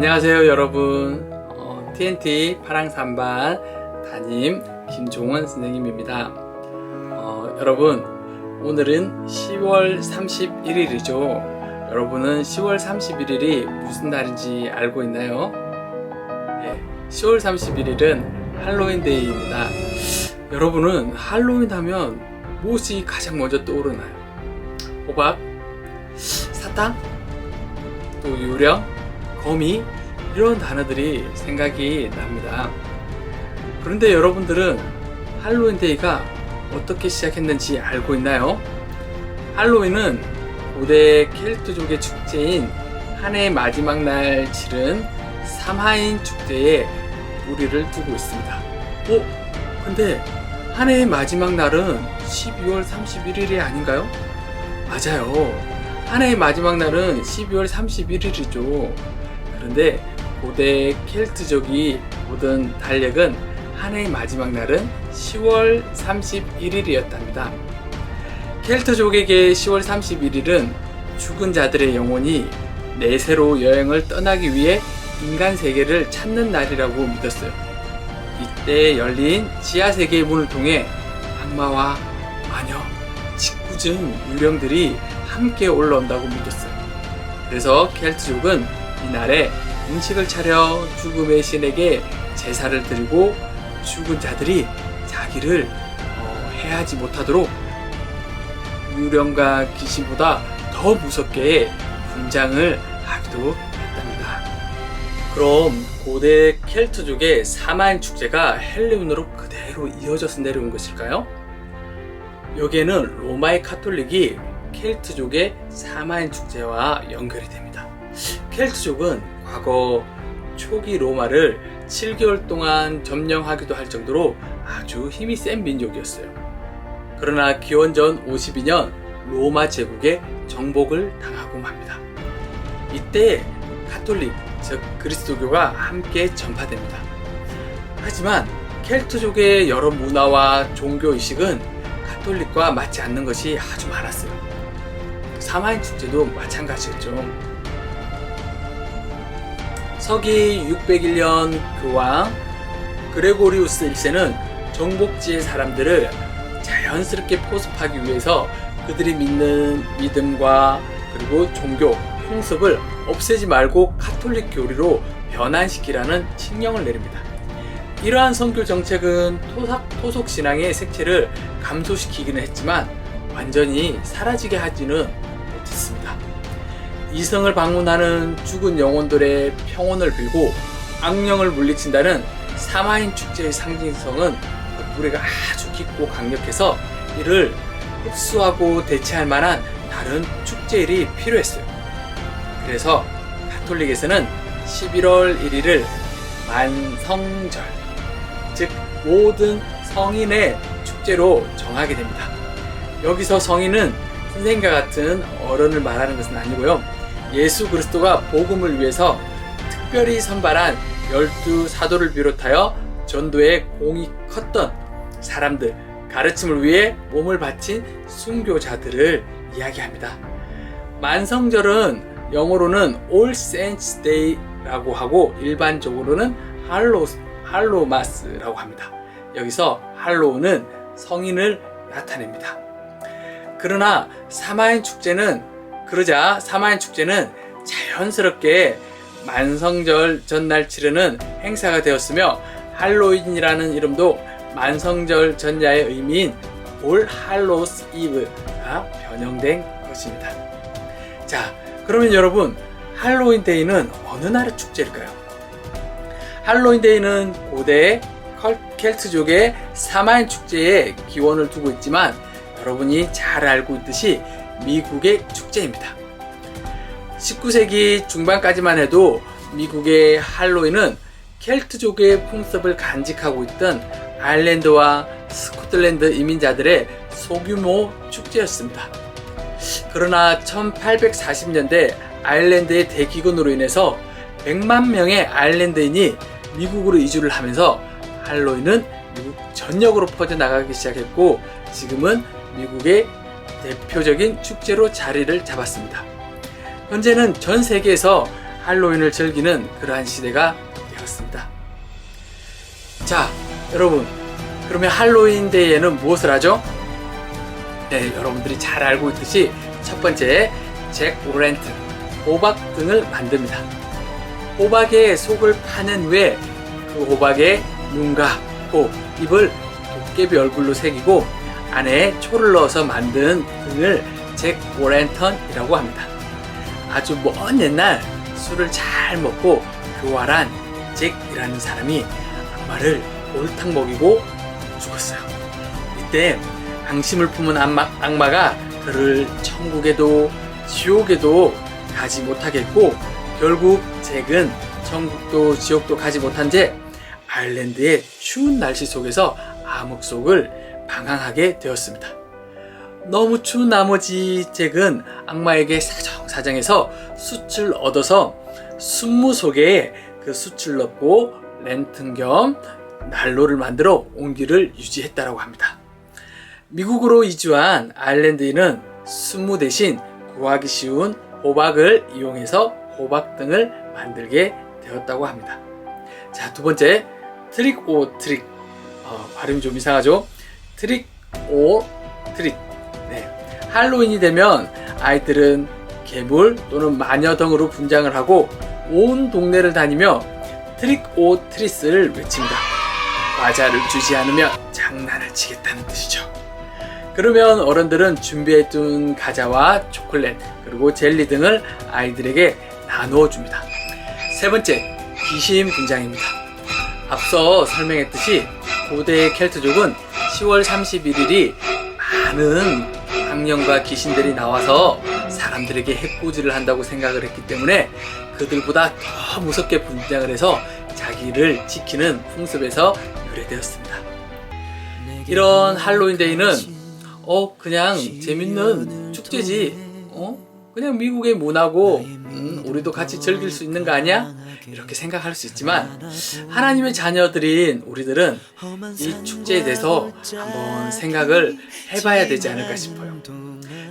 안녕하세요 여러분. TNT 파랑산반 담임 김종원 선생님입니다. 여러분, 오늘은 10월 31일이죠. 여러분은 10월 31일이 무슨 날인지 알고 있나요? 네, 10월 31일은 할로윈데이입니다. 여러분은 할로윈 하면 무엇이 가장 먼저 떠오르나요? 호박, 사탕, 또 유령, 거미, 이런 단어들이 생각이 납니다. 그런데 여러분들은 할로윈데이가 어떻게 시작했는지 알고 있나요? 할로윈은 고대 켈트족의 축제인 한 해의 마지막 날 치른 삼하인 축제에 뿌리를 두고 있습니다. 근데 한 해의 마지막 날은 12월 31일이 아닌가요? 맞아요. 한 해의 마지막 날은 12월 31일이죠. 그런데 고대 켈트족이 보던 달력은 한 해의 마지막 날은 10월 31일이었답니다. 켈트족에게 10월 31일은 죽은 자들의 영혼이 내세로 여행을 떠나기 위해 인간 세계를 찾는 날이라고 믿었어요. 이때 열린 지하 세계의 문을 통해 악마와 마녀, 직구중 유령들이 함께 올라온다고 믿었어요. 그래서 켈트족은 이날에 음식을 차려 죽음의 신에게 제사를 드리고 죽은 자들이 자기를 해하지 못하도록 유령과 귀신보다 더 무섭게 분장을 하기도 했답니다. 그럼 고대 켈트족의 사마인 축제가 헬로윈으로 그대로 이어져서 내려온 것일까요? 여기에는 로마의 카톨릭이 켈트족의 사마인 축제와 연결이 됩니다. 켈트족은 과거 초기 로마를 7개월 동안 점령하기도 할 정도로 아주 힘이 센 민족이었어요. 그러나 기원전 52년 로마 제국에 정복을 당하고 맙니다. 이때 가톨릭, 즉 그리스도교가 함께 전파됩니다. 하지만 켈트족의 여러 문화와 종교의식은 가톨릭과 맞지 않는 것이 아주 많았어요. 사마인 축제도 마찬가지였죠. 서기 601년 교황 그레고리우스 1세는 정복지의 사람들을 자연스럽게 포섭하기 위해서 그들이 믿는 믿음과 그리고 종교, 풍습을 없애지 말고 가톨릭 교리로 변환시키라는 칙령을 내립니다. 이러한 선교 정책은 토속 신앙의 색채를 감소시키기는 했지만 완전히 사라지게 하지는 못했습니다. 이성을 방문하는 죽은 영혼들의 평온을 빌고 악령을 물리친다는 사마인 축제의 상징성은 뿌리가 아주 깊고 강력해서 이를 흡수하고 대체할 만한 다른 축제일이 필요했어요. 그래서 가톨릭에서는 11월 1일을 만성절, 즉 모든 성인의 축제로 정하게 됩니다. 여기서 성인은 선생님과 같은 어른을 말하는 것은 아니고요. 예수 그리스도가 복음을 위해서 특별히 선발한 12사도를 비롯하여 전도에 공이 컸던 사람들, 가르침을 위해 몸을 바친 순교자들을 이야기합니다. 만성절은 영어로는 All Saints Day라고 하고 일반적으로는 할로마스라고 합니다. 여기서 할로우는 성인을 나타냅니다. 그러나 사마인 축제는 자연스럽게 만성절 전날 치르는 행사가 되었으며 할로윈이라는 이름도 만성절 전야의 의미인 올 할로우스 이브가 변형된 것입니다. 자, 그러면 여러분, 할로윈데이는 어느 나라 축제일까요? 할로윈데이는 고대 켈트족의 사마인 축제에 기원을 두고 있지만 여러분이 잘 알고 있듯이 미국의 축제입니다. 19세기 중반까지만 해도 미국의 할로윈은 켈트족의 풍습을 간직하고 있던 아일랜드와 스코틀랜드 이민자들의 소규모 축제였습니다. 그러나 1840년대 아일랜드의 대기근으로 인해서 100만 명의 아일랜드인이 미국으로 이주를 하면서 할로윈은 미국 전역으로 퍼져나가기 시작했고 지금은 미국의 대표적인 축제로 자리를 잡았습니다. 현재는 전 세계에서 할로윈을 즐기는 그러한 시대가 되었습니다. 자, 여러분, 그러면 할로윈 데이에는 무엇을 하죠? 네, 여러분들이 잘 알고 있듯이 첫 번째, 잭 오랜턴, 호박 등을 만듭니다. 호박의 속을 파낸 후에 그 호박의 눈과 코, 입을 도깨비 얼굴로 새기고 안에 초를 넣어서 만든 등을 잭 오랜턴이라고 합니다. 아주 먼 옛날 술을 잘 먹고 교활한 잭이라는 사람이 악마를 골탕 먹이고 죽었어요. 이때 앙심을 품은 악마가 그를 천국에도 지옥에도 가지 못하게 했고, 결국 잭은 천국도 지옥도 가지 못한 채 아일랜드의 추운 날씨 속에서 암흑 속을 방황하게 되었습니다. 너무 추운 나머지 잭은 악마에게 사정사정해서 숯을 얻어서 순무 속에 그 숯을 넣고 랜턴 겸 난로를 만들어 온기를 유지했다고 합니다. 미국으로 이주한 아일랜드인은 순무 대신 구하기 쉬운 호박을 이용해서 호박등을 만들게 되었다고 합니다. 자, 두 번째, 트릭 오 트릭. 발음이 좀 이상하죠? 트릭 오 트릭. 네. 할로윈이 되면 아이들은 괴물 또는 마녀 등으로 분장을 하고 온 동네를 다니며 트릭 오 트리스를 외칩니다. 과자를 주지 않으면 장난을 치겠다는 뜻이죠. 그러면 어른들은 준비해둔 과자와 초콜릿 그리고 젤리 등을 아이들에게 나누어 줍니다. 세 번째, 귀신 분장입니다. 앞서 설명했듯이 고대 켈트족은 10월 31일이 많은 악령과 귀신들이 나와서 사람들에게 해코지를 한다고 생각을 했기 때문에 그들보다 더 무섭게 분장을 해서 자기를 지키는 풍습에서 유래되었습니다. 이런 할로윈 데이는 그냥 재밌는 축제지, 그냥 미국의 문화고 우리도 같이 즐길 수 있는 거 아니야? 이렇게 생각할 수 있지만 하나님의 자녀들인 우리들은 이 축제에 대해서 한번 생각을 해봐야 되지 않을까 싶어요.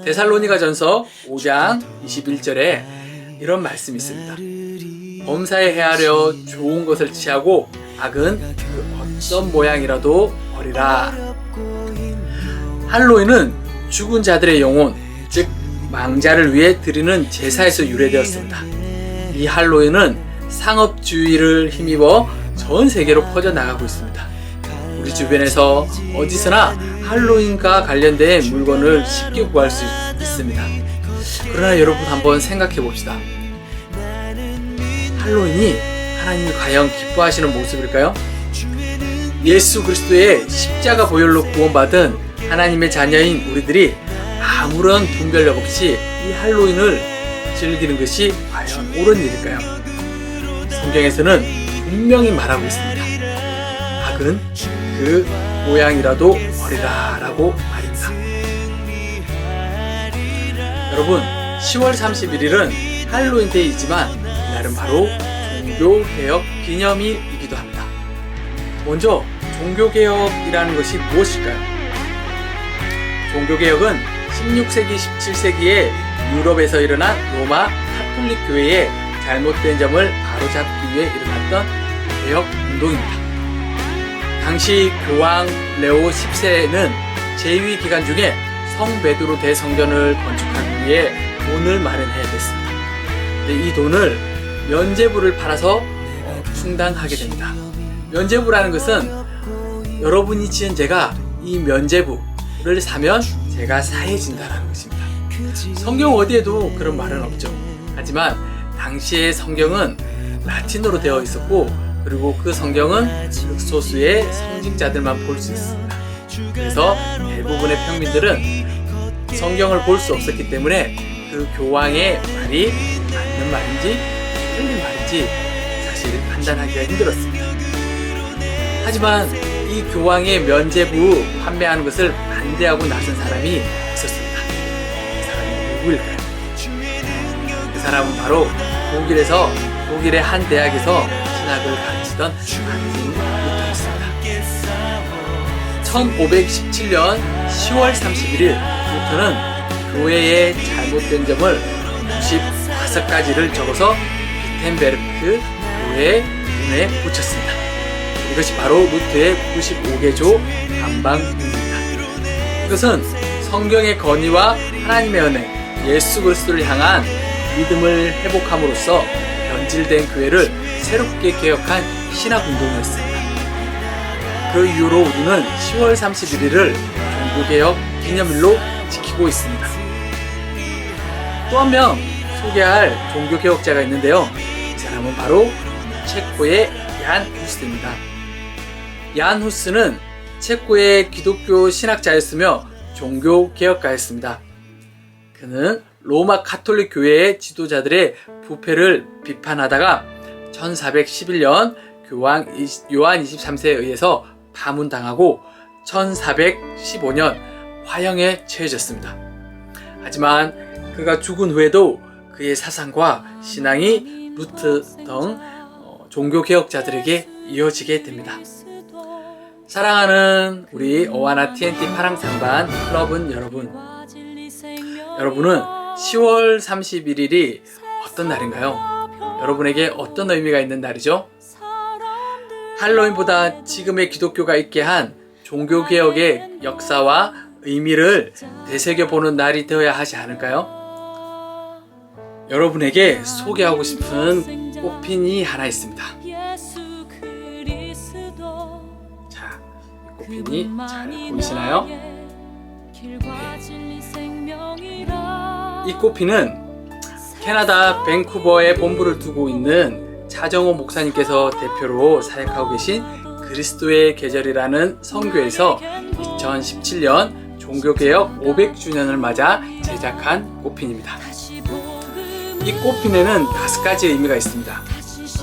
데살로니가전서 5장 21절에 이런 말씀이 있습니다. 범사에 헤아려 좋은 것을 취하고 악은 그 어떤 모양이라도 버리라. 할로윈은 죽은 자들의 영혼, 즉 망자를 위해 드리는 제사에서 유래되었습니다. 이 할로윈은 상업주의를 힘입어 전 세계로 퍼져나가고 있습니다. 우리 주변에서 어디서나 할로윈과 관련된 물건을 쉽게 구할 수 있습니다. 그러나 여러분 한번 생각해 봅시다. 할로윈이 하나님이 과연 기뻐하시는 모습일까요? 예수 그리스도의 십자가 보혈로 구원받은 하나님의 자녀인 우리들이 아무런 분별력 없이 이 할로윈을 즐기는 것이 과연 옳은 일일까요? 성경에서는 분명히 말하고 있습니다. 악은 그 모양이라도 버리라 라고 말입니다. 여러분, 10월 31일은 할로윈 데이이지만 이날은 바로 종교개혁 기념일이기도 합니다. 먼저 종교개혁이라는 것이 무엇일까요? 종교개혁은 16세기, 17세기에 유럽에서 일어난 로마 카톨릭 교회의 잘못된 점을 바로잡기 위해 일어났던 개혁운동입니다. 당시 교황 레오 10세는 재위 기간 중에 성 베드로 대성전을 건축하기 위해 돈을 마련해야 됐습니다. 이 돈을 면죄부를 팔아서 충당하게 됩니다. 면죄부라는 것은 여러분이 지은 죄가 이 면죄부를 사면 죄가 사해진다는 것입니다. 성경 어디에도 그런 말은 없죠. 하지만 당시의 성경은 라틴어로 되어 있었고, 그리고 그 성경은 극소수의 성직자들만 볼 수 있습니다. 그래서 대부분의 평민들은 성경을 볼 수 없었기 때문에 그 교황의 말이 맞는 말인지 틀린 말인지 사실 판단하기가 힘들었습니다. 하지만 이 교황의 면죄부 판매하는 것을 반대하고 나선 사람이 있었습니다. 그 사람이 누구일까요? 그 사람은 바로 독일의 한 대학에서 신학을 가르치던 마르틴 루터였습니다. 1517년 10월 31일 루터는 교회의 잘못된 점을 95가지를 적어서 템베르크 교회의 문에 붙였습니다. 이것이 바로 루트의 95개조 반방입니다. 이것은 성경의 건의와 하나님의 은혜, 예수 그리스도를 향한 믿음을 회복함으로써 변질된 교회를 새롭게 개혁한 신학운동이었습니다. 그 이후로 우리는 10월 31일을 종교개혁 기념일로 지키고 있습니다. 또 한 명 소개할 종교개혁자가 있는데요. 이 사람은 바로 체코의 얀 후스입니다. 얀 후스는 체코의 기독교 신학자였으며 종교개혁가였습니다. 그는 로마 가톨릭 교회의 지도자들의 부패를 비판하다가 1411년 교황 요한 23세에 의해서 파문당하고 1415년 화형에 처해졌습니다. 하지만 그가 죽은 후에도 그의 사상과 신앙이 루트 등 종교개혁자들에게 이어지게 됩니다. 사랑하는 우리 어와나 TNT 파랑산반 클럽은 여러분은 10월 31일이 어떤 날인가요? 여러분에게 어떤 의미가 있는 날이죠? 할로윈보다 지금의 기독교가 있게 한 종교개혁의 역사와 의미를 되새겨보는 날이 되어야 하지 않을까요? 여러분에게 소개하고 싶은 꽃핀이 하나 있습니다. 자, 이 꽃핀이 잘 보이시나요? 이 꽃핀은 캐나다 밴쿠버에 본부를 두고 있는 차정호 목사님께서 대표로 사역하고 계신 그리스도의 계절이라는 선교에서 2017년 종교개혁 500주년을 맞아 제작한 꽃핀입니다. 이 꽃핀에는 5가지 의미가 있습니다.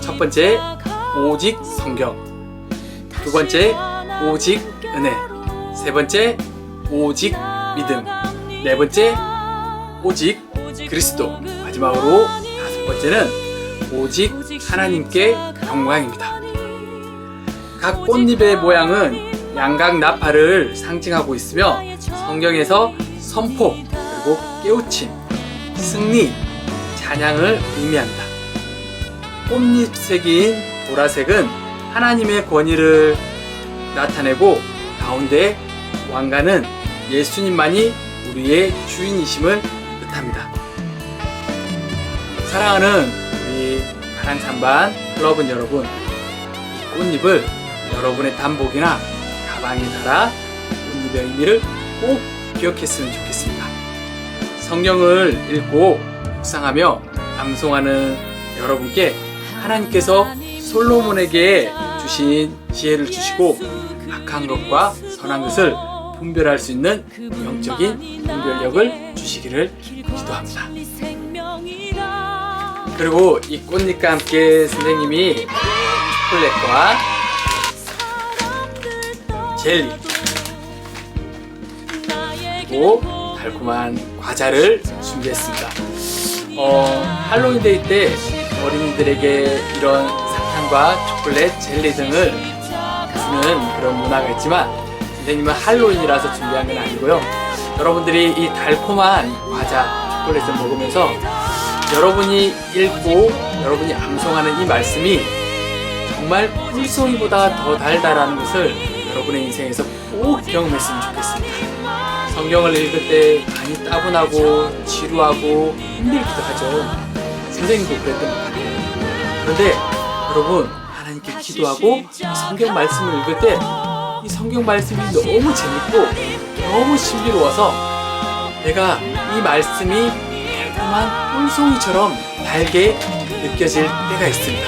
첫 번째, 오직 성경. 두 번째, 오직 은혜. 세 번째, 오직 믿음. 네 번째, 오직 그리스도. 마지막으로 5번째는 오직 하나님께 영광입니다. 각 꽃잎의 모양은 양각 나팔을 상징하고 있으며 성경에서 선포, 그리고 깨우침, 승리, 찬양을 의미합니다. 꽃잎색인 보라색은 하나님의 권위를 나타내고 가운데 왕관은 예수님만이 우리의 주인이심을 뜻합니다. 사랑하는 우리 파랑산반 클럽은 여러분, 이 꽃잎을 여러분의 단복이나 가방에 달아 꽃잎의 의미를 꼭 기억했으면 좋겠습니다. 성경을 읽고 묵상하며 암송하는 여러분께 하나님께서 솔로몬에게 주신 지혜를 주시고 악한 것과 선한 것을 분별할 수 있는 영적인 분별력을 주시기를 기도합니다. 그리고 이 꽃잎과 함께 선생님이 초콜릿과 젤리 그리고 달콤한 과자를 준비했습니다. 할로윈데이 때 어린이들에게 이런 사탕과 초콜릿, 젤리 등을 주는 그런 문화가 있지만 선생님은 할로윈이라서 준비한 건 아니고요. 여러분들이 이 달콤한 과자, 초콜릿을 먹으면서 여러분이 읽고 여러분이 암송하는 이 말씀이 정말 꿀송이보다 더 달달하는 것을 여러분의 인생에서 꼭 경험했으면 좋겠습니다. 성경을 읽을 때 많이 따분하고 지루하고 힘들기도 하죠. 선생님도 그랬던 것 같아요. 그런데 여러분, 하나님께 기도하고 이 성경 말씀을 읽을 때 이 성경 말씀이 너무 재밌고 너무 신비로워서 내가 이 말씀이 달콤한 꿀송이처럼 달게 느껴질 때가 있습니다.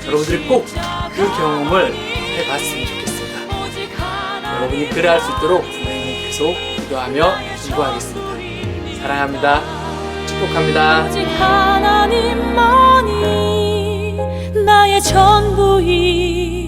여러분들이 꼭 그 경험을 해봤으면 좋겠습니다. 여러분이 그래 할 수 있도록 선생님은 계속 기도하며 중보하겠습니다. 사랑합니다. 축복합니다. 오직 하나님만이 나의 전부이